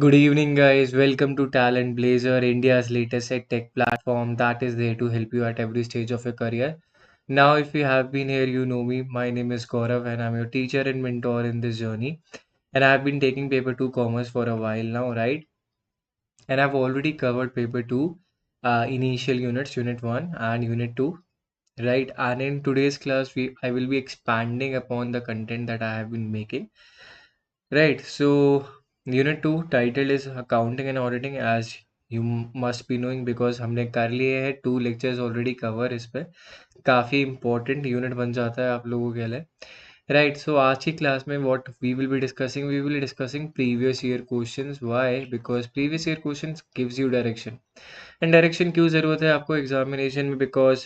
Good evening, guys. Welcome to Talent Blazer, India's latest tech platform that is there to help you at every stage of your career. Now, if you have been here, you know me. My name is Gaurav, and I'm your teacher and mentor in this journey. And I've been taking paper two commerce for a while now, right? And I've already covered paper two, initial units, unit one and unit two, right? And in today's class, I will be expanding upon the content that I have been making. Right, so unit 2 title is accounting and auditing as you must be knowing because हमने कर लिए हैं 2 lectures already cover इस पे काफ़ी important unit बन जाता है आप लोगों के लिए right so आज की क्लास में what we will be discussing previous year questions why because previous year questions gives you direction and direction क्यों ज़रूरत है आपको examination में because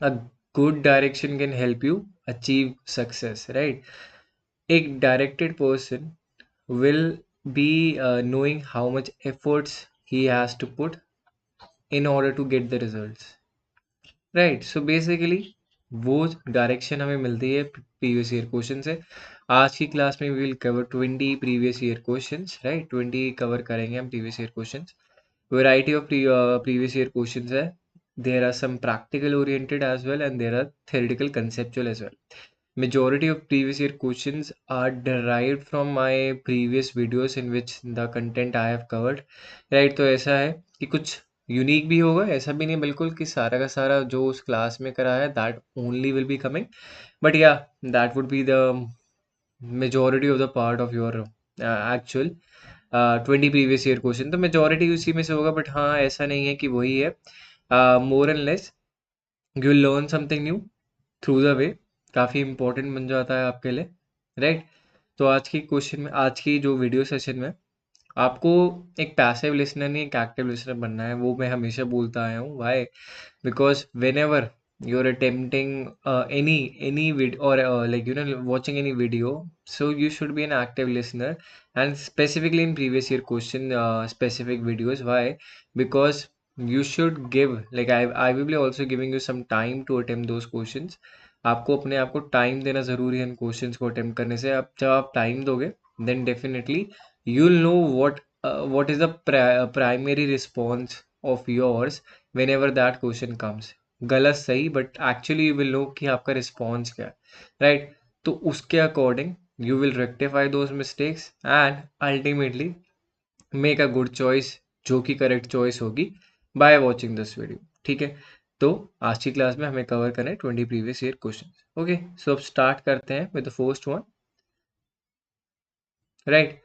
a good direction can help you achieve success right एक directed person will be knowing how much efforts he has to put in order to get the results right so basically वो direction हमें मिलती है previous year question से आज की class में we will cover 20 previous year questions right 20 cover करेंगे हम previous year questions variety of previous year questions है there are some practical oriented as well and there are theoretical conceptual as well Majority of previous year questions are derived from my previous videos in which the content I have covered. Right, तो ऐसा है कि कुछ unique भी होगा ऐसा भी नहीं बिल्कुल कि सारा का सारा जो उस क्लास में करा है that only will be coming but या that would be the majority of the part of your actual 20 previous year question तो मेजोरिटी उसी में से होगा बट हाँ ऐसा नहीं है कि वही है more and less you learn something new through the way काफ़ी इंपॉर्टेंट बन जाता है आपके लिए राइट तो आज की क्वेश्चन में आज की जो वीडियो सेशन में आपको एक पैसिव लिसनर नहीं एक एक्टिव लिसनर बनना है वो मैं हमेशा बोलता आया हूँ why because whenever you are attempting any video or like watching any video so you should be an active listener and specifically in previous year question specific videos why because you should give like I will be also giving you some time to attempt those questions आपको अपने आप को time देना ज़रूरी है इन questions को attempt करने से अब जब आप टाइम दोगे then definitely you'll know what is the primary response of yours whenever that question comes गलत सही but actually you will know कि आपका रिस्पॉन्स क्या है राइट तो उसके according you will rectify those mistakes and ultimately make a good choice जो कि करेक्ट चॉइस होगी बाय वॉचिंग दिस वीडियो ठीक है तो आज की क्लास में हमें कवर करें 20 previous year question okay so अब स्टार्ट करते हैं with the first one right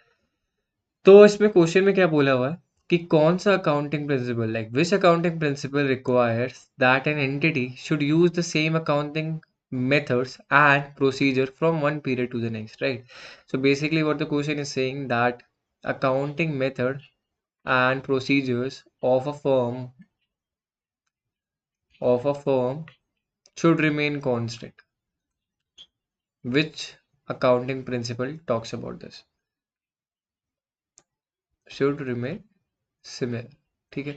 तो इसमें क्वेश्चन में क्या बोला हुआ है कि कौन सा accounting principle like which accounting principle requires that an entity should use the same accounting methods and procedure from one period to the next right so basically what the question is saying that accounting method and procedures of a firm should remain constant which accounting principle talks about this should remain similar ठीक है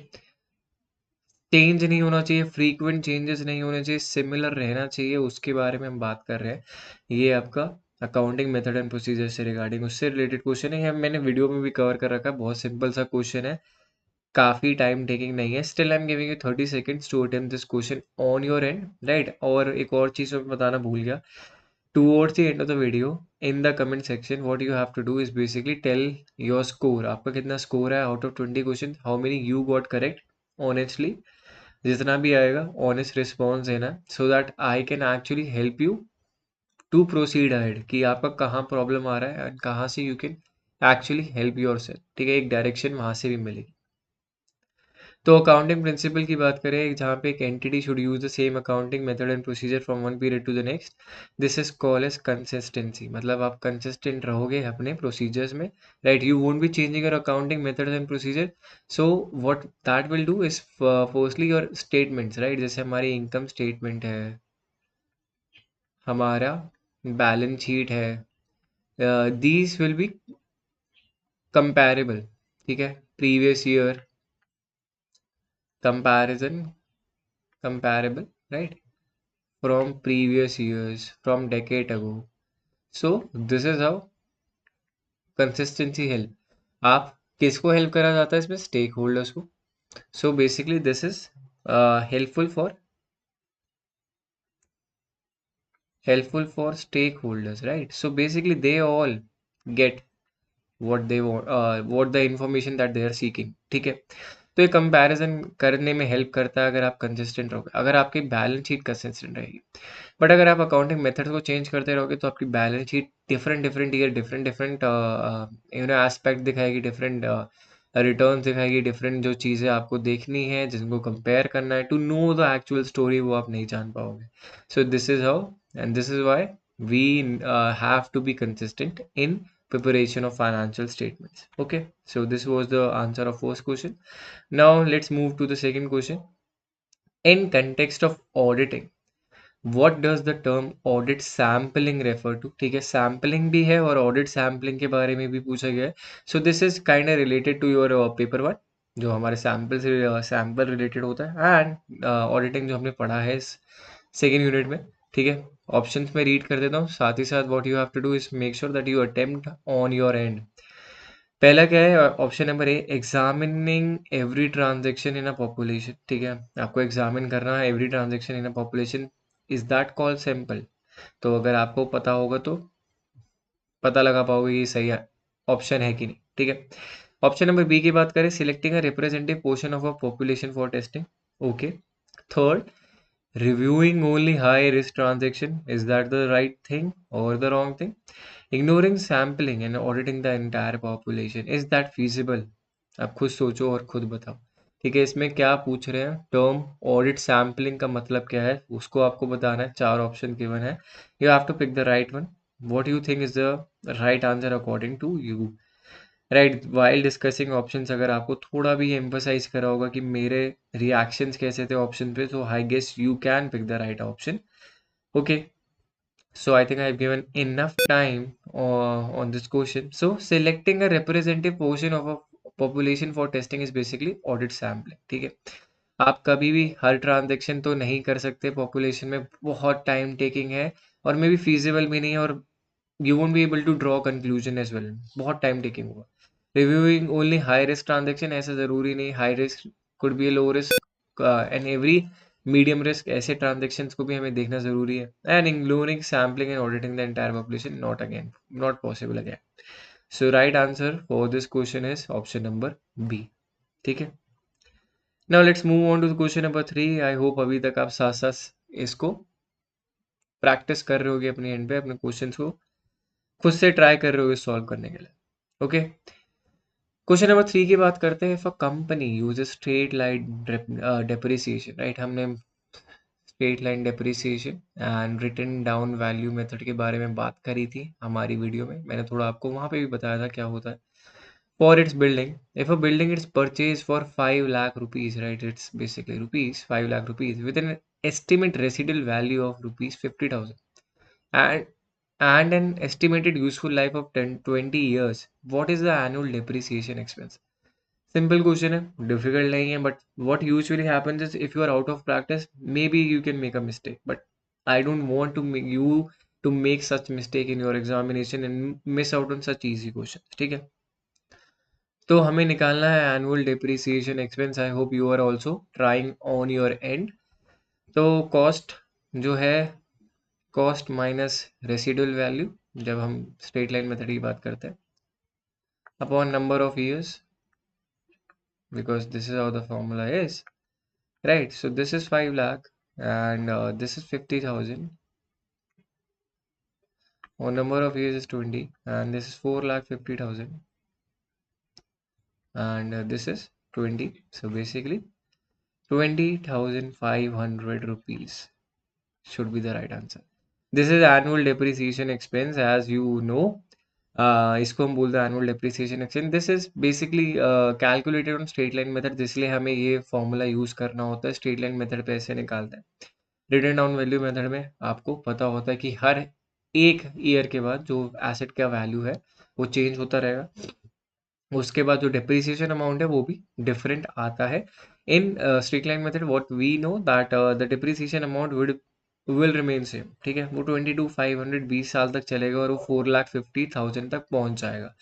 change नहीं होना चाहिए frequent changes नहीं होने चाहिए similar रहना चाहिए उसके बारे में हम बात कर रहे हैं ये आपका अकाउंटिंग मेथड एंड प्रोसीजर से रिगार्डिंग उससे रिलेटेड क्वेश्चन है ये मैंने वीडियो में भी कवर कर रखा है बहुत सिंपल सा क्वेश्चन है काफ़ी टाइम टेकिंग नहीं है still I am giving you 30 seconds to attempt this question on your end right और एक और चीज़ मैं बताना भूल गया towards the end of the video in the comment section what you have to do is basically tell your score आपका कितना स्कोर है out of 20 question how many you got correct honestly जितना भी आएगा ऑनेस्ट रिस्पॉन्स देना so that I can actually help you to proceed ahead कि आपका कहाँ प्रॉब्लम आ रहा है एंड कहाँ से you can actually help your self ठीक है एक डायरेक्शन वहाँ से भी मिलेगी तो अकाउंटिंग प्रिंसिपल की बात करें जहाँ पे एक entity should use the same accounting method and procedure from one period to the next this is call as consistency मतलब आप कंसिस्टेंट रहोगे अपने प्रोसीजर्स में right you won't be changing your accounting method and procedure so what that will do is firstly your statements right जैसे हमारी income statement है हमारा balance sheet है दीज विल बी कंपेरेबल ठीक है previous year comparison comparable right from previous years from decade ago so this is how consistency help आप किसको help करा जाता है इसमें? स्टेक होल्डर्स को. So basically this is helpful for stakeholders, right? So basically they all get what they want, what the information that they are seeking. ठीक है. तो ये कंपैरिजन करने में हेल्प करता है अगर आप कंसिस्टेंट रहोगे, अगर आपकी बैलेंस शीट कंसिस्टेंट रहेगी. बट अगर आप अकाउंटिंग मेथड को चेंज करते रहोगे तो आपकी balance sheet different different year different different aspect दिखाएगी, डिफरेंट रिटर्न दिखाएगी, डिफरेंट जो चीज़ें आपको देखनी है जिनको कंपेयर करना है to know the actual story, वो आप नहीं जान पाओगे. So this is how and this is why we have to be consistent in preparation of financial statements. Okay, so this was the answer of first question. Now let's move to the second question. In context of auditing, what does the term audit sampling refer to? ठीक है, sampling भी है और audit sampling के बारे में भी पूछा गया है. So this is kind related to your paper one, जो हमारे सैम्पल से सैम्पल रिलेटेड होता है, एंड ऑडिटिंग जो हमने पढ़ा है इस सेकेंड यूनिट में. ठीक है, ऑप्शंस में रीड कर देता हूँ, साथ ही साथ what you have to do is make sure that you attempt on your end. पहला क्या है? Option number A, examining every transaction in a population. ठीक है, आपको एग्जामिन करना है every transaction in a population. Is that called sample? तो अगर आपको पता होगा तो पता लगा पाओगे ये सही ऑप्शन है कि नहीं. ठीक है, ऑप्शन नंबर बी की बात करें, selecting a representative portion of a population for testing. Okay. Third, reviewing only high risk transaction, is that the right thing or the wrong thing? Ignoring sampling and auditing the entire population, is that feasible? आप खुद सोचो और खुद बताओ. ठीक है, इसमें क्या पूछ रहे हैं? टर्म ऑडिट सैम्पलिंग का मतलब क्या है उसको आपको बताना है. चार ऑप्शन गिवन है, you have to pick the right one. What you think is the right answer according to you? Right, while discussing options अगर आपको थोड़ा भी एम्फसाइज करा होगा कि मेरे रिएक्शंस कैसे थे ऑप्शन पे, तो I guess you can pick the right option. Okay, so I think I have given enough time on this question. So selecting a representative portion of a population for testing is basically audit sampling. ठीक है, आप कभी भी हर transaction तो नहीं कर सकते population में, बहुत टाइम टेकिंग है और मे बी फीजिबल भी नहीं है, और you won't be able to draw conclusion as well, बहुत टाइम टेकिंग होगा. Reviewing only high risk transaction, ऐसा ज़रूरी नहीं, high risk could be low risk and every medium risk, ऐसे ट्रांजेक्शन्स को भी हमें देखना ज़रूरी है. And including sampling and auditing the entire population, not possible again. So right answer for this question is option number B. ठीक है, now let's move on to the question number 3. I hope अभी तक आप साथ साथ इसको practice कर रहे होगे अपने एंड पे, अपने क्वेश्चन को खुद से ट्राई कर रहे हो सॉल्व करने के लिए. ओके, क्वेश्चन नंबर 3 की बात करते हैं. If a company uses straight line depreciation, right, हमने straight line depreciation and written down value method के बारे में बात करी थी हमारी वीडियो में, मैंने थोड़ा आपको वहां पे भी बताया था क्या होता है. For its building, if a building it's purchase for 5 lakh rupees, right, it's basically rupees 5 lakh rupees with an estimate residual value of rupees 50,000 and an estimated useful life of 10-20 years, what is the annual depreciation expense? Simple question है, difficult नहीं है, but what usually happens is if you are out of practice, maybe you can make a mistake, but I don't want to make you to make such mistake in your examination and miss out on such easy questions. ठीक है, तो हमें निकालना है annual depreciation expense. I hope you are also trying on your end. तो cost जो है, cost minus residual value, जब हम स्ट्रेट लाइन मेथड की बात करते हैं, upon number of years, because this is how the formula is, right? So this is 5 lakh and this is 50,000, or number of years is 20, and this is 4 lakh 50,000, and this is 20. So basically 20,500 rupees should be the right answer. This is annual depreciation expense, as you know. इसको हम बोलते हैं annual depreciation expense. This is basically calculated on straight line method, इसलिए हमें ये formula use करना होता है. स्ट्रेट लाइन मेथड पे ऐसे निकालते हैं. रिटन डाउन वैल्यू मेथड में आपको पता होता है कि हर एक ईयर के बाद जो एसेट का वैल्यू है वो चेंज होता रहेगा. उसके बाद जो डेप्रिसिएशन अमाउंट है वो भी डिफरेंट आता है. In straight line method what we know that the depreciation amount would will remain same, ठीक है। वो 22,500 20 साल तक चलेगा और वो 4,50,000 तक पहुंच जाएगा।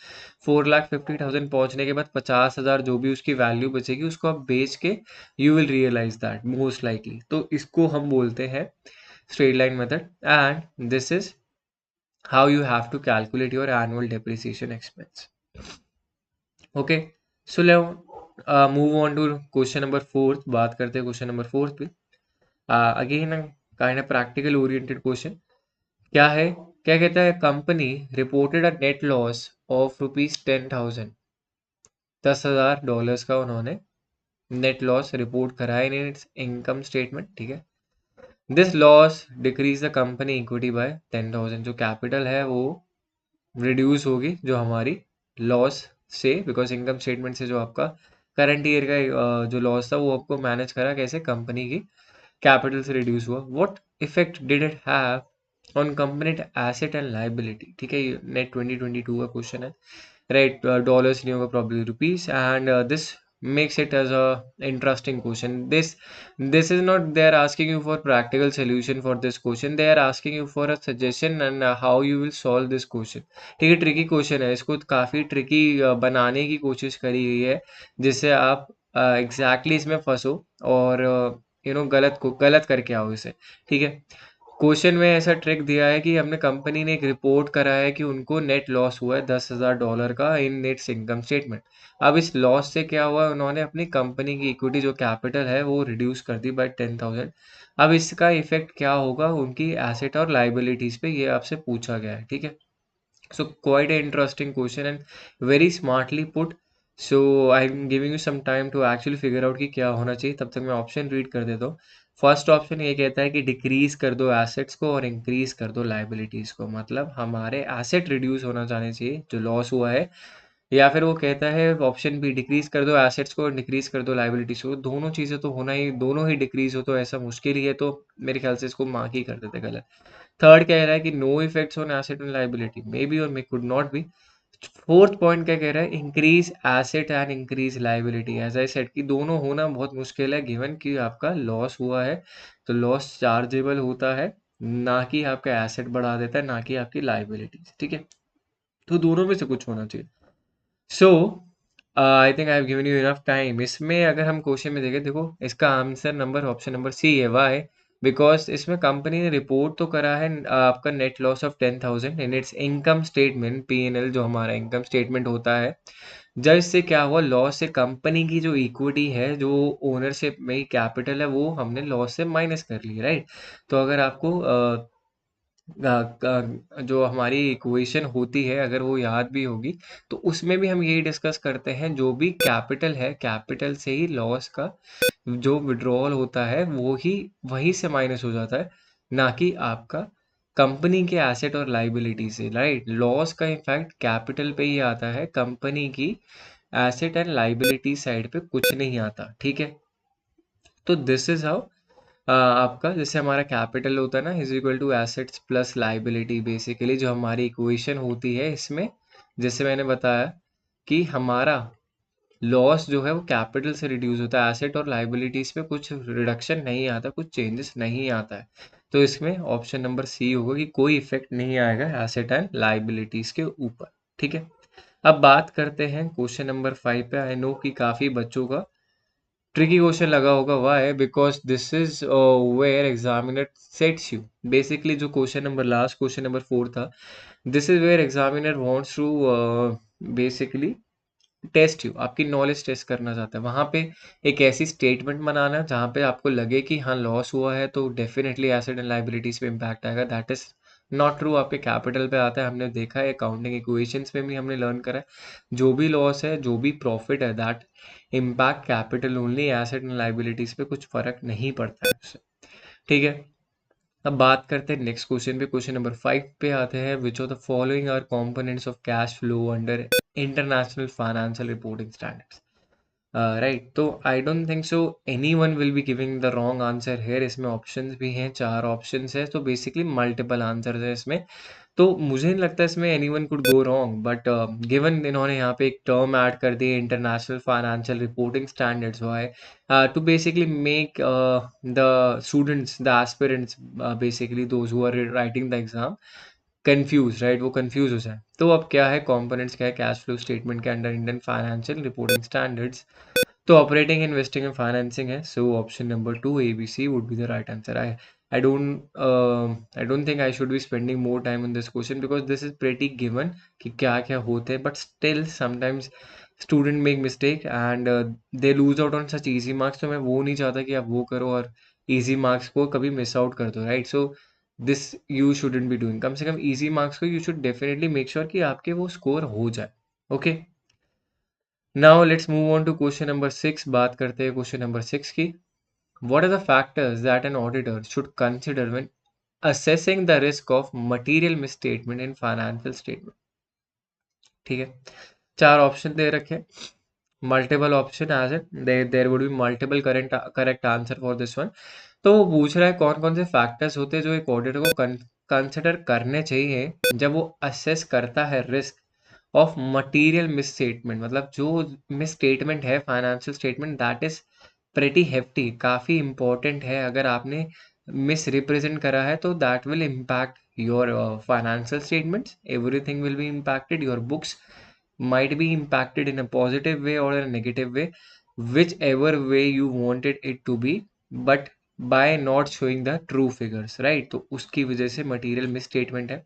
4,50,000 पहुंचने के बाद 50,000 जो भी उसकी वैल्यू बचेगी उसको आप बेच के you will realise that most likely. तो इसको हम बोलते हैं straight line method, and this is how you have to calculate your annual depreciation expense. Okay, so now move on to question number 4। बात करते हैं क्वेश्चन नंबर 4 पे। Again kind of practical oriented question. क्या है, क्या कहता है, company reported a net loss of ₹10,000, $10,000 का उन्होंने नेट लॉस रिपोर्ट करा है इन इट्स इनकम स्टेटमेंट, ठीक है। This loss decrease the company equity by 10,000। जो कैपिटल है वो रिड्यूस होगी जो हमारी लॉस से, बिकॉज इनकम स्टेटमेंट से जो आपका करंट ईयर का जो लॉस था वो आपको मैनेज करा कैसे, कंपनी की कैपिटल से रिड्यूस हुआ। What effect did it have on company asset and liability, ठीक है। ये नेट 2022 का क्वेश्चन है, राइट। डॉलर्स नहीं होगा, probably rupees, and this makes it as a interesting question. This is not they are asking you for practical solution for this question, they are asking you for a suggestion and how you will solve this question, ठीक है। Tricky question है, इसको काफ़ी tricky बनाने की कोशिश करी गई है जिससे आप एग्जैक्टली इसमें फंसो और गलत को गलत करके आओ इसे, ठीक है। क्वेश्चन में ऐसा ट्रिक दिया है कि हमने कंपनी ने एक रिपोर्ट करा है कि उनको नेट लॉस हुआ है $10,000 का इन नेट्स इनकम स्टेटमेंट। अब इस लॉस से क्या हुआ, उन्होंने अपनी कंपनी की इक्विटी जो कैपिटल है वो रिड्यूस कर दी बाय 10,000। अब इसका इफेक्ट क्या होगा उनकी एसेट और लाइबिलिटीज पे, ये आपसे पूछा गया है, ठीक है। So quite an interesting question and very smartly put. So I'm giving you some time to actually figure out कि क्या होना चाहिए। तब तक मैं ऑप्शन रीड कर देता हूँ। फर्स्ट ऑप्शन ये कहता है कि डिक्रीज कर दो एसेट्स को और इंक्रीज कर दो लाइबिलिटीज को, मतलब हमारे एसेट रिड्यूस होना चाहिए जो लॉस हुआ है। या फिर वो कहता है ऑप्शन बी, डिक्रीज कर दो एसेट्स को और डिक्रीज कर दो लाइबिलिटीज को। दोनों चीज़ें तो होना ही, दोनों ही डिक्रीज हो तो ऐसा मुश्किल ही है, तो मेरे ख्याल से इसको मार्क ही कर देते गलत। थर्ड कह रहा है कि no effects on asset and liability, may be और may could not be. Fourth point क्या कह रहा है, increase asset and increase liability. As I said कि दोनों होना बहुत मुश्किल है, गिवन कि आपका लॉस हुआ है तो लॉस चार्जेबल होता है, ना कि आपका एसेट बढ़ा देता है, ना कि आपकी लाइबिलिटीज, ठीक है। तो दोनों में से कुछ होना चाहिए। So I think I have given you enough time. इसमें अगर हम क्वेश्चन में देखें, देखो इसका answer number option number C है। वाई? बिकॉज इसमें कंपनी ने रिपोर्ट तो करा है आपका net loss of 10,000 in its income statement, P&L जो हमारा इनकम स्टेटमेंट होता है। जब इससे क्या हुआ, लॉस से कंपनी की जो इक्विटी है, जो ओनरशिप में कैपिटल है, वो हमने लॉस से माइनस कर ली, राइट। तो अगर आपको जो हमारी इक्वेशन होती है अगर वो याद भी होगी, तो उसमें भी हम यही डिस्कस करते हैं, जो भी कैपिटल है कैपिटल से ही लॉस का जो विड्रॉल होता है वो ही वहीं से माइनस हो जाता है, ना कि आपका कंपनी के एसेट और लाइबिलिटी से, राइट। लॉस का इफेक्ट कैपिटल पे ही आता है, कंपनी की एसेट एंड लाइबिलिटी साइड पे कुछ नहीं आता, ठीक है। तो दिस इज हाउ आपका जैसे हमारा कैपिटल होता है ना, is equal to assets plus liability, basically जो हमारी इक्वेशन होती है इसमें, जैसे मैंने बताया कि हमारा लॉस जो है वो कैपिटल से रिड्यूस होता है, एसेट और लाइबिलिटीज पे कुछ रिडक्शन नहीं आता, कुछ चेंजेस नहीं आता है। तो इसमें ऑप्शन नंबर सी होगा कि कोई इफेक्ट नहीं आएगा एसेट एंड लाइबिलिटीज के ऊपर, ठीक है। अब बात करते हैं क्वेश्चन नंबर 5 पे। आई नो कि काफ़ी बच्चों का ट्रिकी क्वेश्चन लगा होगा। Why? Because this is where examiner sets you, basically जो question number last question number 4 था, this is where examiner wants to basically test you, आपकी नॉलेज टेस्ट करना चाहता है। वहाँ पे एक ऐसी स्टेटमेंट बनाना जहाँ पे आपको लगे कि हाँ लॉस हुआ है तो डेफिनेटली एसेट एंड लाइबिलिटीज पे इम्पैक्ट आएगा। दैट इज नॉट ट्रू, आपके कैपिटल पे आता है। हमने देखा है अकाउंटिंग इक्वेशंस में भी हमने लर्न करा है, जो भी लॉस है जो भी प्रॉफिट है that impact capital only, asset and liabilities पे कुछ फर्क नहीं पड़ता है उससे, ठीक है। अब बात करते हैं नेक्स्ट क्वेश्चन पे। क्वेश्चन नंबर 5 पे आते हैं, which of the following are components of cash flow under international financial reporting standards, right. तो I don't think so anyone will be giving the wrong answer here. इसमें options भी हैं, 4 options है, तो basically multiple answer है इसमें। तो मुझे नहीं लगता इसमें anyone could go wrong, but given इन्होंने यहाँ पे एक टर्म ऐड कर दी, international financial reporting standards, why to basically make the students, the aspirants, basically those who are writing the exam confuse, right, वो कंफ्यूज हो जाए। तो अब क्या है, कंपोनेंट्स क्या है कैश फ्लो स्टेटमेंट के under Indian financial reporting standards? तो ऑपरेटिंग, इन्वेस्टिंग एंड फाइनेंसिंग है, so option number two ABC would be the right answer. I don't think I should be spending more time on this question because this is pretty given कि क्या क्या होते हैं, but still sometimes student make mistake and they lose out on such easy marks। तो मैं वो नहीं चाहता कि आप वो करो और easy marks को कभी miss out कर दो, right? So this you shouldn't be doing। कम से कम easy marks को you should definitely make sure कि आपके वो score हो जाए। Okay, now let's move on to question number 6। बात करते हैं question number 6 की। What are the factors that an auditor should consider when assessing the risk of material misstatement in financial statement? ठीक है, चार ऑप्शन दे रखे, multiple option as it there would be multiple correct answer for this one. तो वो पूछ रहा है कौन कौन से फैक्टर्स होते हैं जो एक ऑडिटर को कंसिडर करने चाहिए जब वो असेस करता है risk of material miss statement. मतलब जो मिस स्टेटमेंट है financial statement, that is pretty hefty, काफ़ी इंपॉर्टेंट है। अगर आपने मिस रिप्रेजेंट करा है तो that will impact your financial statements, everything will be impacted, your books might be impacted in a positive way or a negative way, whichever way you wanted it to be, but by not showing the true figures, right? तो उसकी वजह से material miss statement है।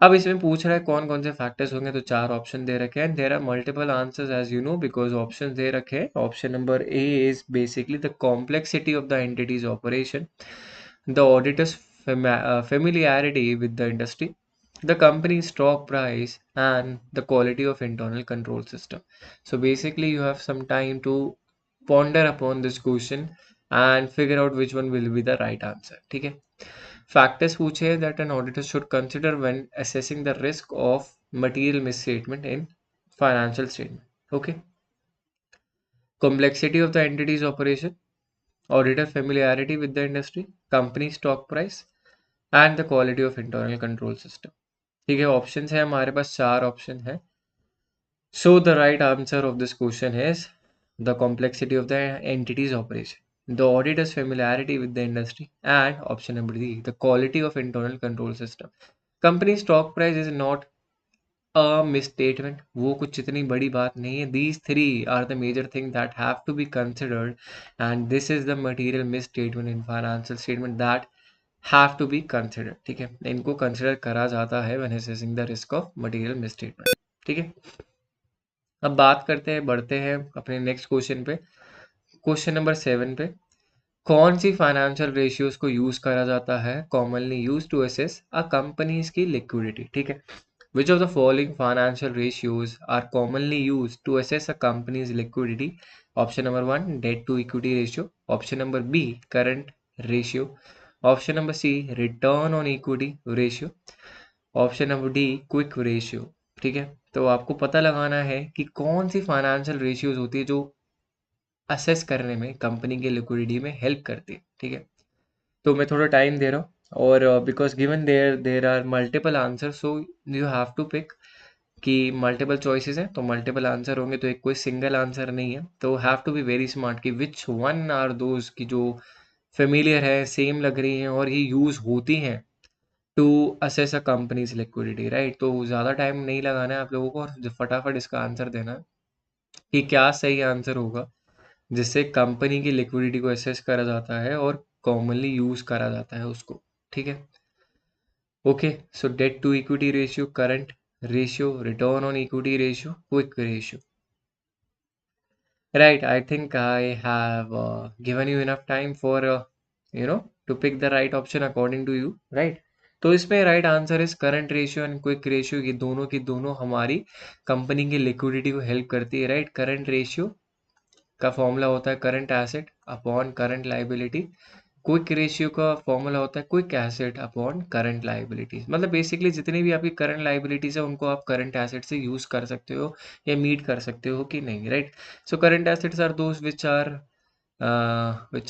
अब इसमें पूछ रहा है कौन कौन से फैक्टर्स होंगे, तो चार ऑप्शन दे रखे हैं, there are multiple answers as you know because option दे रखे हैं। Option number A is basically the complexity of the entities operation, the auditor's familiarity with the industry, the company's stock price, and the quality of internal control system. So basically, you have some time to ponder upon this question and figure out which one will be the right answer. ठीक है, factors पूछे that an auditor should consider when assessing the risk of material misstatement in financial statement. Okay, complexity of the entity's operation, auditor familiarity with the industry, company stock price, and the quality of internal control system. ठीक है, option है हमारे पास, चार option है। So the right answer of this question is the complexity of the entities operation, the auditor's familiarity with the industry, and option number D the quality of internal control system. Company stock price is not a misstatement, वो कुछ इतनी बड़ी बात नहीं है। These three are the major thing that have to be considered and this is the material misstatement in financial statement that have to be considered. ठीक है, इनको कंसिडर करा जाता है when assessing the risk of material misstatement. ठीक है, अब बात करते हैं, बढ़ते हैं अपने नेक्स्ट क्वेश्चन पे, क्वेश्चन नंबर 7 पे। कौन सी फाइनेंशियल रेशियोज को यूज करा जाता है commonly use to assess a company's की लिक्विडिटी? ठीक है, which of the following financial ratios are commonly use to assess a company's liquidity? Option number 1 debt to equity ratio, option number B current ratio, option number C return on equity ratio, option number D quick ratio. ठीक है, तो आपको पता लगाना है कि कौन सी फाइनेंशियल रेशियोज होती है जो असेस करने में कंपनी के लिक्विडिटी में हेल्प करती है। ठीक है, तो मैं थोड़ा टाइम दे रहा हूँ और because given there are multiple answer, so you have to pick कि मल्टीपल चॉइसेस हैं तो मल्टीपल आंसर होंगे, तो एक कोई सिंगल आंसर नहीं है। तो have to be very smart कि विच वन आर दोज की जो फेमिलियर है, सेम लग रही हैं और ये यूज होती हैं to assess a company's liquidity, right? तो ज़्यादा टाइम नहीं लगाना है आप लोगों को और फटाफट इसका आंसर देना है कि क्या सही आंसर होगा जिससे कंपनी की लिक्विडिटी को असेस करा जाता है और कॉमनली यूज करा जाता है उसको। ठीक है, okay, so debt to equity ratio, current ratio, return on equity ratio, quick ratio. Right, I think I have given you enough time for to pick the right option according to you, right? तो इसमें right answer is current ratio and quick ratio, ये दोनों की दोनों हमारी company की liquidity को help करती है, राइट? करंट रेशियो का फॉर्मूला होता है current asset upon current liability, quick ratio का फॉर्मूला होता है quick asset upon current liabilities. मतलब बेसिकली जितनी भी आपकी करंट लाइबिलिटीज है उनको आप करंट एसेट से यूज कर सकते हो या मीट कर सकते हो कि नहीं, right? So current assets are those which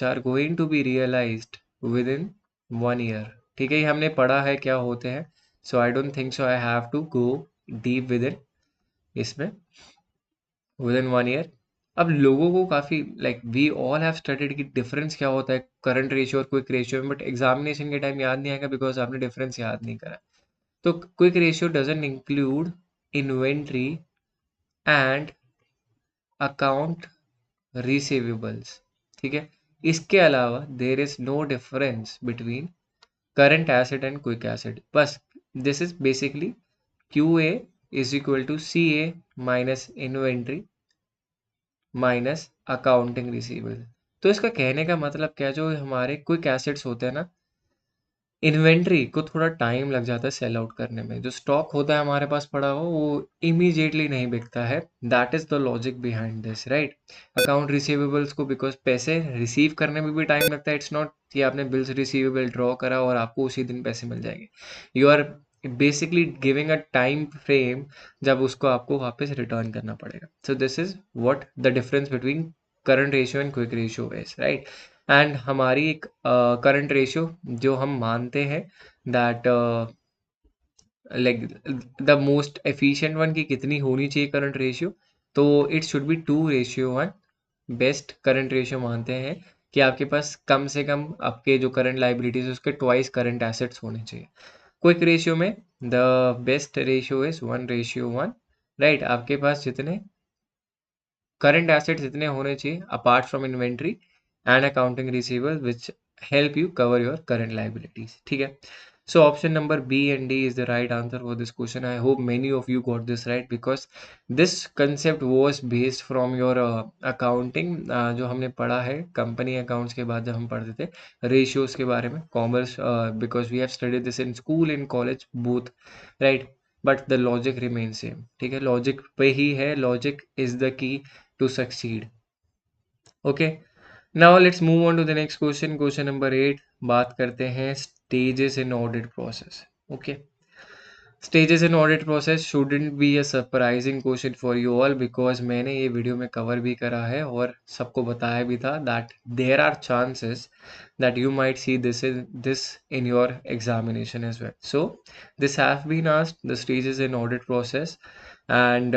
are going to be realised within 1 year. ठीक है, ये हमने पढ़ा है क्या होते हैं, so I don't think so I have to go deep within इसमें विद इन 1 ईयर। अब लोगों को काफ़ी like we all have studied कि डिफरेंस क्या होता है करंट रेशियो और क्विक रेशियो में, बट एग्जामिनेशन के टाइम याद नहीं आएगा बिकॉज आपने डिफरेंस याद नहीं करा। तो quick ratio doesn't include inventory and account receivables, ठीक है। इसके अलावा there is no difference between current asset and quick asset, बस this is basically Q A is equal to C A minus inventory minus accounting receivable. तो इसका कहने का मतलब क्या है, जो हमारे क्विक एसेट्स होते हैं ना, इन्वेंट्री को थोड़ा टाइम लग जाता है सेल आउट करने में, जो स्टॉक होता है हमारे पास पड़ा हुआ वो इमीडिएटली नहीं बिकता है। That is the logic behind this, right. Account receivables को बिकॉज पैसे रिसीव करने में भी टाइम लगता है, इट्स नॉट कि आपने बिल्स रिसीवेबल ड्रॉ करा और आपको उसी दिन पैसे मिल जाएंगे। You are basically giving a time frame जब उसको आपको वापस रिटर्न करना पड़ेगा। So this is what the difference between current ratio and quick ratio is, right. एंड हमारी एक करंट रेशियो जो हम मानते हैं that like the most efficient one की कितनी होनी चाहिए करंट रेशियो, तो it should be 2:1। Best current ratio मानते हैं कि आपके पास कम से कम आपके जो करंट लाइबिलिटीज है उसके ट्वाइस करंट एसेट्स होने चाहिए। क्विक रेशियो में the best ratio is 1:1, right. आपके पास जितने करंट एसेट्स इतने होने चाहिए apart from inventory and accounting receivable which help you cover your current liabilities, ठीक है। So option number B and D is the right answer for this question. I hope many of you got this right because this concept was based from your accounting, जो हमने पढ़ा है company accounts के बाद जब हम पढ़ते थे रेशियोज के बारे में commerce, because we have studied this in school in college both, right. But the logic remain same, ठीक है। लॉजिक पे ही है, logic is the key to succeed. Okay, now let's move on to the next question. Question number 8, बात करते हैं stages in audit process. Okay, stages in audit process shouldn't be a surprising question for you all because मैंने ये video में cover भी करा है और सबको बताया भी था that there are chances that you might see this in your examination as well. So this have been asked the stages in audit process, and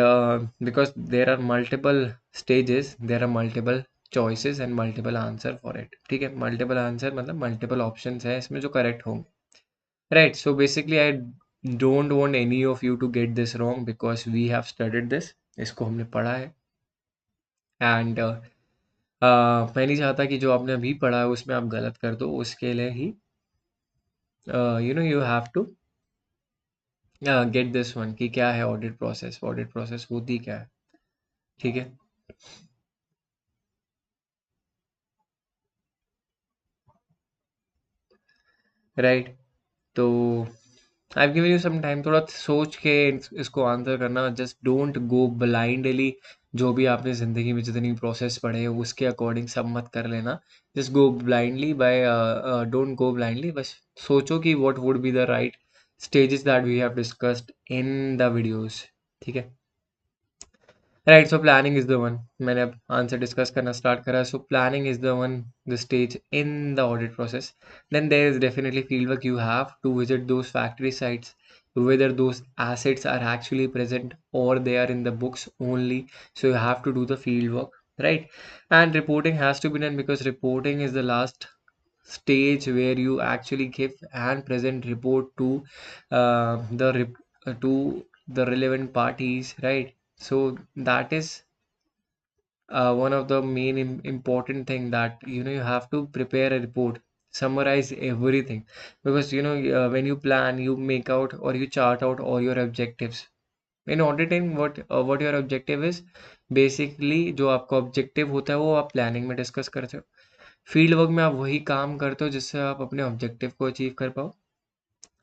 because there are multiple stages, there are multiple choices and multiple answer for it, ठीक है। multiple answer मतलब multiple options है इसमें जो correct होंगे, right। So basically I don't want any of you to get this wrong because we have studied this, इसको हमने पढ़ा है। and मैं नहीं चाहता कि जो आपने अभी पढ़ा है उसमें आप गलत कर दो, उसके लिए ही you have to get this one कि क्या है ऑडिट प्रोसेस होती क्या है, ठीक है। राइट, तो I have given you some time, थोड़ा सोच के इसको आंसर करना, जस्ट डोंट गो ब्लाइंडली। जो भी आपने ज़िंदगी में जितनी प्रोसेस पढ़े हैं उसके अकॉर्डिंग सब मत कर लेना। Just go blindly by, don't go blindly, बस सोचो कि what would be the right stages that we have discussed in the videos, ठीक है। Right, so planning is the one, मैंने अब आंसर डिस्कस करना स्टार्ट करा। So planning is the one, the stage in the audit process. Then there is definitely field work, you have to visit those factory sites whether those assets are actually present or they are in the books only. So you have to do the field work, right? And reporting has to be done because reporting is the last stage where you actually give and present report to to the relevant parties, right? So that is one of the main important thing, that you have to prepare a report, summarize everything, because when you plan, you make out or you chart out all your objectives in auditing, what your objective is। Basically जो आपका objective होता है वो आप planning में discuss करते हो, field work में आप वही काम करते हो जिससे आप अपने ऑब्जेक्टिव को अचीव कर पाओ।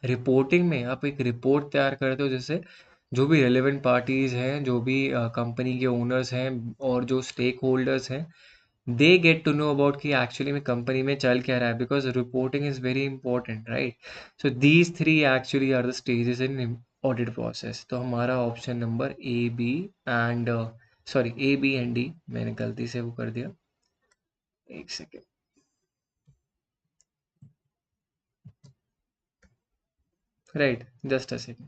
रिपोर्टिंग में आप एक रिपोर्ट तैयार करते हो जिससे जो भी रेलेवेंट पार्टीज हैं, जो भी कंपनी के ओनर्स हैं और जो स्टेक होल्डर्स हैं, they get to know about कि एक्चुअली में कंपनी में चल क्या रहा है, because reporting is very important, right. So these three actually are the stages in audit process. तो हमारा option number A B and sorry A B and D, मैंने गलती से वो कर दिया, एक second. Right, just a second.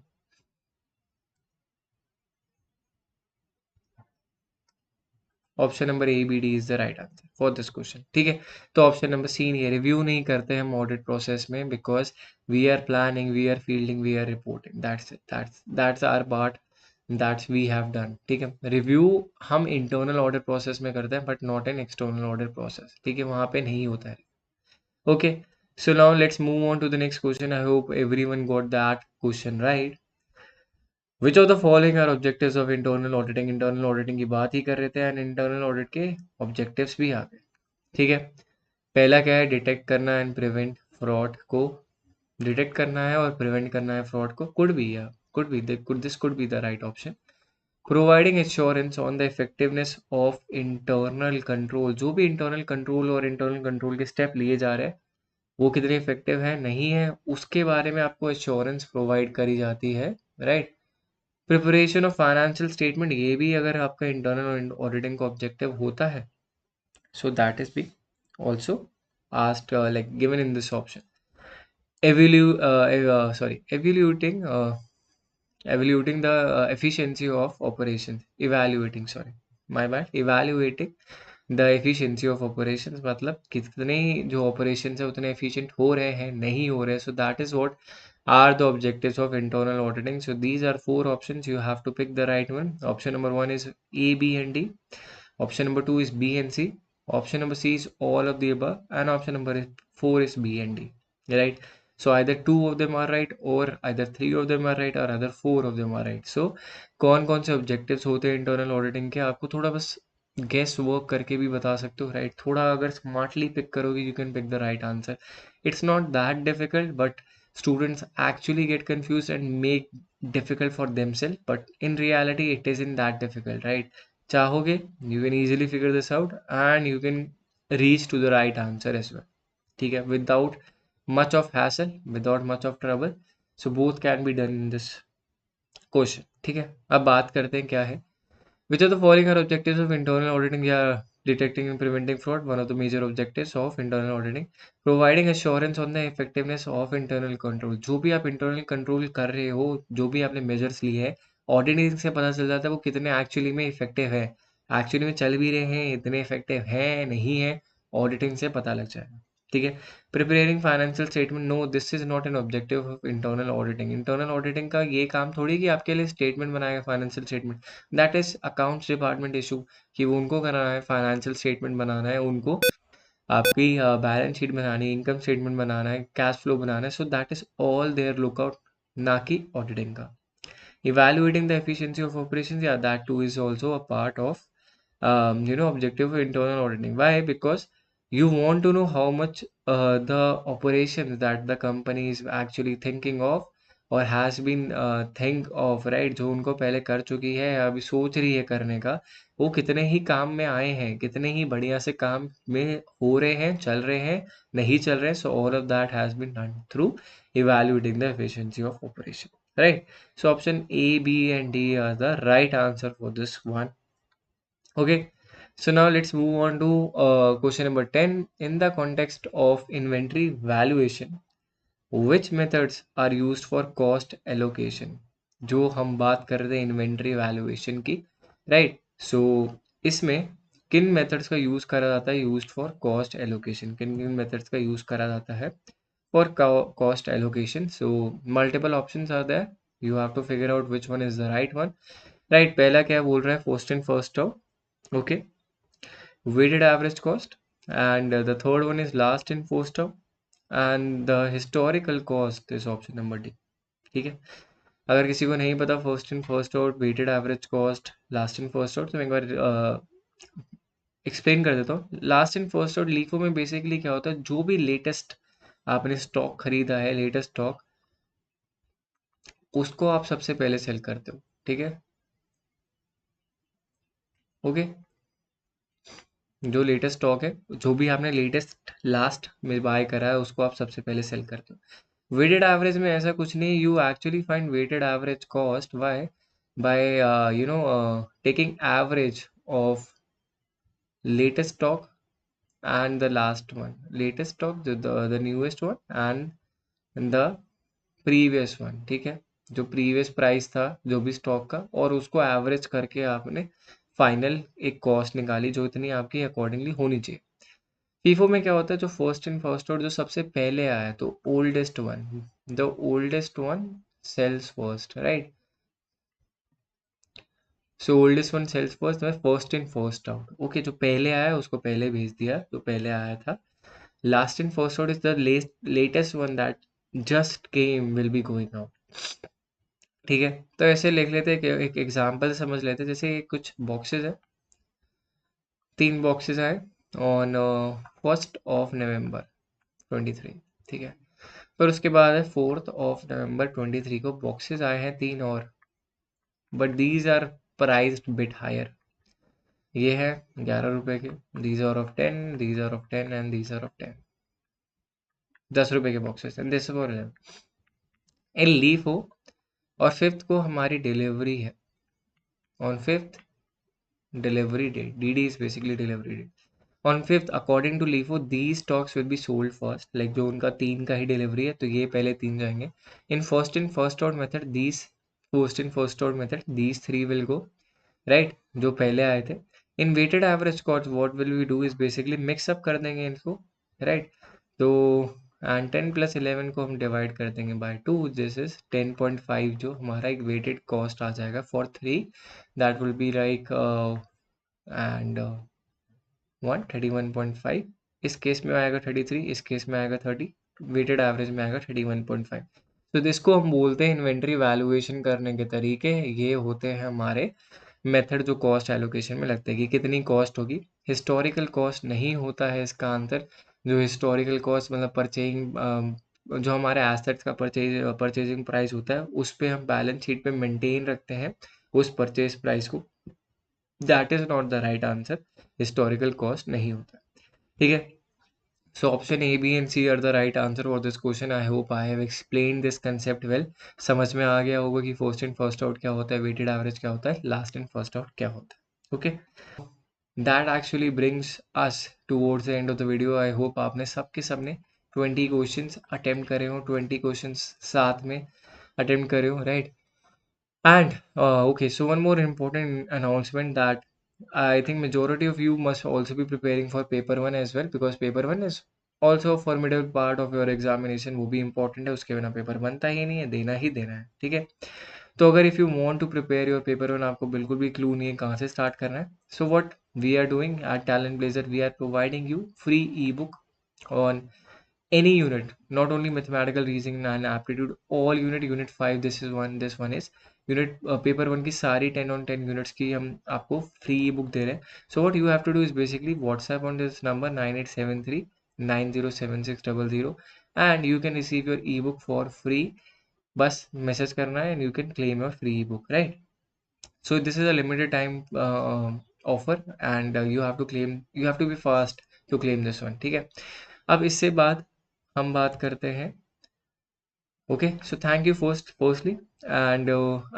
Option number A B D is the right answer for this question, ठीक है। तो ऑप्शन नंबर सी नहीं है, रिव्यू नहीं करते हम ऑडिट प्रोसेस में, because we are planning, we are fielding, we are reporting, that's it, that's our part, that's we have done, ठीक है। रिव्यू हम इंटरनल ऑडिट प्रोसेस में करते हैं, but not in external audit process, ठीक है, वहाँ पे नहीं होता है। Okay, so now let's move on to the next question. I hope everyone got that question right. Which of the following are objectives of internal auditing? Internal auditing की बात ही कर रहे थे, and internal audit के objectives भी आ गए, ठीक है। पहला क्या है, डिटेक्ट करना एंड प्रिवेंट फ्रॉड को, डिटेक्ट करना है और प्रिवेंट करना है फ्रॉड को, could this could be the right option. Providing assurance on the effectiveness of internal control, जो भी इंटरनल कंट्रोल और इंटरनल कंट्रोल के स्टेप लिए जा रहे हैं वो कितने इफेक्टिव है नहीं है, उसके बारे में आपको एश्योरेंस प्रोवाइड करी जाती है, right. Preparation of financial statement, ये भी अगर आपका इंटरनल ऑडिटिंग का ऑब्जेक्टिव होता है, so that is be also asked like given in this option. Evaluating evaluating the efficiency of operations, evaluating, sorry, my bad, evaluating the efficiency of operations, मतलब कितने जो ऑपरेशंस है उतने एफिशिएंट हो रहे हैं नहीं हो रहे, so that is what are the objectives of internal auditing. So these are four options, you have to pick the right one. Option number one is A B and D, option number two is B and C, option number C is all of the above, and option number four is B and D, right? So either two of them are right, or either three of them are right, or either four of them are right. So कौन कौन से objectives होते हैं internal auditing के, आपको थोड़ा बस guess work करके भी बता सकते हो, राइट। थोड़ा अगर स्मार्टली पिक करोगे you can pick the right answer. It's not that difficult, but students actually get confuse and make difficult for themself, but in reality it is in that difficult, right. चाहोगे you can easily figure this out and you can reach to the right answer as well, ठीक है, without much of hassle, without much of trouble. So both can be done in this question, ठीक है। अब बात करते हैं क्या है, which of the following are objectives of internal auditing? Yeah, detecting and preventing fraud, one of the major objectives of internal auditing. Providing assurance on the effectiveness of internal control, जो भी आप internal control कर रहे हो, जो भी आपने measures लिए हैं, auditing से पता चल जाता है वो कितने actually में effective है, actually में चल भी रहे हैं, इतने effective हैं नहीं है, auditing से पता लग जाएगा, ठीक है। Preparing financial statement, no this is not an objective of internal auditing. Internal auditing का ये काम थोड़ी कि आपके लिए स्टेटमेंट बनाएगा financial statement, that is accounts department issue, कि वो उनको कराना है, फाइनेंशियल स्टेटमेंट बनाना है उनको, आपकी बैलेंस शीट बनानी है, इनकम स्टेटमेंट बनाना है, कैश फ्लो बनाना है, so that is all there lookout, ना कि ऑडिटिंग का। Evaluating the efficiency of operations, yeah, that too is also a part of objective of internal auditing. Why? Because you want to know how much the operations that the company is actually thinking of or has been think of, right, जो उनको पहले कर चुकी है या अभी सोच रही है करने का, वो कितने ही काम में आए हैं, कितने ही बढ़िया से काम में हो रहे हैं, चल रहे हैं, नहीं चल रहे हैं, so all of that has been done through evaluating the efficiency of operation, right? So option A, B, and D are the right answer for this one. Okay. So now let's move on to question number 10. In the context of inventory valuation, which methods are used for cost allocation? जो हम बात कर रहे थे inventory valuation की, right. सो इसमें किन methods का यूज करा जाता है, यूज्ड फॉर कॉस्ट एलोकेशन, किन किन मेथड्स का यूज करा जाता है for cost allocation? So multiple options are there, you have to figure out which one is the right one, right। पहला क्या बोल रहा है, first in first out, okay, weighted average cost, and the third one is last in first out, and the historical cost is option number D, ठीक है। अगर किसी को नहीं पता first in first out, weighted average cost, last in first out, तो मैं एक बार एक्सप्लेन कर देता हूँ। Last in first out LIFO में बेसिकली क्या होता है, जो भी लेटेस्ट आपने स्टॉक खरीदा है, लेटेस्ट स्टॉक, उसको आप सबसे पहले सेल करते हो, ठीक है, ओके। जो लेटेस्ट स्टॉक है, जो भी आपने लेटेस्ट लास्ट में बाय करा है, उसको आप सबसे पहले सेल करते हो। वेटेड एवरेज में ऐसा कुछ नहीं, you actually find weighted average cost by taking average of latest stock and the last one, latest stock, the newest one, and the previous one, ठीक है, जो प्रीवियस प्राइस था जो भी स्टॉक का, और उसको एवरेज करके आपने फाइनल एक कॉस्ट निकाली जो इतनी आपकी अकॉर्डिंगली होनी चाहिए। फीफो में क्या होता है, जो फर्स्ट इन फर्स्ट आउट, जो सबसे पहले आया, तो oldest one, the oldest one sells first, right. So oldest one sells first, first in first out, okay, जो पहले आया उसको पहले भेज दिया, जो पहले आया था। Last in first out is the latest one that just came will be going out, ठीक है। तो ऐसे लिख लेते हैं कि एक एग्जांपल समझ लेते हैं, जैसे कुछ बॉक्सेस है, 3 बॉक्सेस आए ऑन 1 नवंबर 23, ठीक है। पर उसके बाद है 4 नवंबर 23 को बॉक्सेस आए हैं 3 और, but these are priced bit higher. ये है 11 रुपए के, these are of 10, these are of 10 and these are of 10, 10 रुपए के boxes and this for in LIFO हो। और 5th को हमारी डिलीवरी है, on 5th delivery date, DD is basically delivery date. On 5th, according to LIFO, these stocks will be sold first. Like जो उनका 3 का ही डिलीवरी है तो ये पहले 3 जाएंगे. In first out method, these first in first out method, these 3 will go, right? जो पहले आए थे. In weighted average cost, what will we do is basically mix up कर देंगे इनको, right? तो एंड 10 + 11 को हम डिवाइड कर देंगे बाय 2, दिस इज 10.5, जो हमारा एक वेटेड कॉस्ट आ जाएगा for 3, that will be like and 31.5, इस केस में आएगा 33, इस केस में आएगा 30, वेटेड एवरेज में आएगा 31.5। तो जिसको हम बोलते हैं इन्वेंट्री वैल्यूएशन करने के तरीके, ये होते हैं हमारे मेथड जो कॉस्ट एलोकेशन में लगते हैं कि कितनी कॉस्ट होगी। हिस्टोरिकल कॉस्ट नहीं होता है इसका आंसर। जो हिस्टोरिकल कॉस्ट मतलब परचेजिंग, जो हमारे एसेट्स का परचेजिंग प्राइस होता है उस पे हम बैलेंस शीट पे मेंटेन रखते हैं उस परचेज प्राइस को, that is not the right answer, historical cost नहीं होता, ठीक है। So option A, B and C are the right answer for this question. I hope I have explain this concept well. समझ में आ गया होगा कि फर्स्ट इन फर्स्ट आउट क्या होता है, वेटेड एवरेज क्या होता है, लास्ट इन फर्स्ट आउट क्या होता है, okay. That actually brings us towards the end of the video. I hope आपने सबके सबने 20 क्वेश्चंस अटेम्प्ट करे हो, 20 क्वेश्चंस साथ में अटेम्प्ट करे हो, right. And okay, so one more important announcement that I think majority of you must also be preparing for paper one as well, because paper one is also a formidable part of your examination. वो भी important है, उसके बिना paper बनता ही नहीं है, देना ही देना है, ठीक है। तो अगर if you want to prepare your paper one, आपको बिल्कुल भी clue नहीं है कहाँ से start करना है, so what we are doing at Talent Blazer, we are providing you free ebook on any unit, not only mathematical reasoning and aptitude, all unit 5, this one is unit paper 1 की सारी 10 on 10 units की हम आपको free ई book दे रहे हैं। So what you have to do is basically WhatsApp on this number 9873907600 and you can receive your ebook for free. बस message करना है and you can claim your free ebook, right. So this is a limited time offer and you have to be fast to claim this one, ठीक है। अब इससे बाद हम बात करते हैं, okay, so thank you firstly, and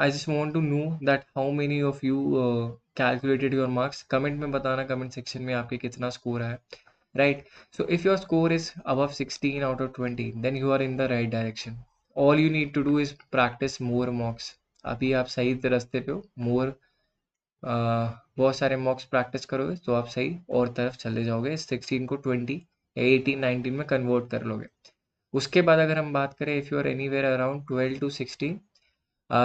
I just want to know that how many of you calculated your marks. Comment में बताना, comment section में आपके कितना स्कोर है, right? So if your score is above 16 out of 20, then you are in the right direction. All you need to do is practice more mocks. अभी आप सही रास्ते पे हो, more बहुत सारे मॉक्स प्रैक्टिस करोगे तो आप सही और तरफ चले जाओगे, 16 को 20 या 18 19 में कन्वर्ट कर लोगे। उसके बाद अगर हम बात करें, if you are anywhere around 12 to 16,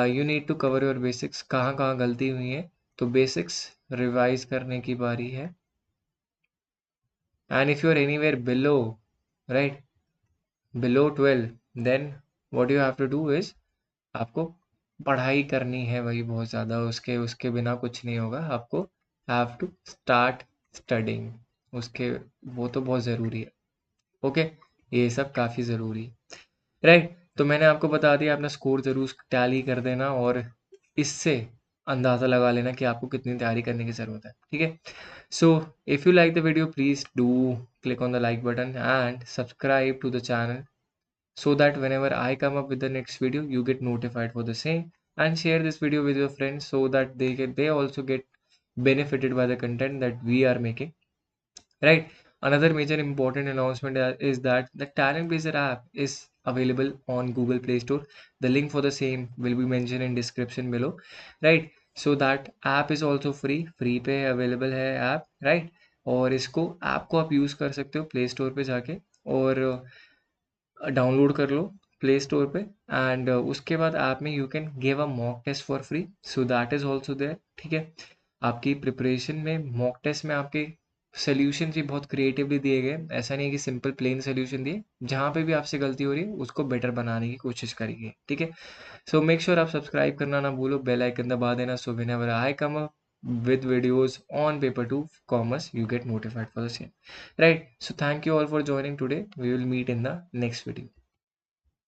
you need to cover your basics. कहाँ कहाँ गलती हुई है तो बेसिक्स रिवाइज करने की बारी है। And if you are anywhere below, right, below 12, then what you have to do is, आपको पढ़ाई करनी है वही बहुत ज़्यादा, उसके उसके बिना कुछ नहीं होगा। आपको हैव टू स्टार्ट स्टडिंग, उसके वो तो बहुत ज़रूरी है, ओके। ये सब काफ़ी ज़रूरी है, राइट। तो मैंने आपको बता दिया, अपना स्कोर ज़रूर टैली कर देना और इससे अंदाज़ा लगा लेना कि आपको कितनी तैयारी करने की ज़रूरत है, ठीक है। So if you like the video, please do click on the like button and subscribe to the channel so that whenever I come up with the next video, you get notified for the same, and share this video with your friends so that they also get benefited by the content that we are making, right? Another major important announcement is that the Talent Blazer app is available on Google Play Store. The link for the same will be mentioned in description below, right? So that app is also free पे available है app, right? और इसको app को आप use कर सकते हो play store पे जाके और डाउनलोड कर लो प्ले स्टोर पे एंड उसके बाद ऐप में you can give a mock test for free, so that is also there, ठीक है। आपकी प्रिपरेशन में मॉक टेस्ट में आपके सोल्यूशन भी बहुत क्रिएटिवली दिए गए, ऐसा नहीं है कि सिंपल प्लेन सोल्यूशन दिए, जहाँ पे भी आपसे गलती हो रही है उसको बेटर बनाने की कोशिश करिए, ठीक है। सो मेक श्योर आप सब्सक्राइब करना ना भूलो, बेल आइकन दबा देना, so whenever I come up with videos on paper 2 commerce you get notified for the same, right? So thank you all for joining today. We will meet in the next video.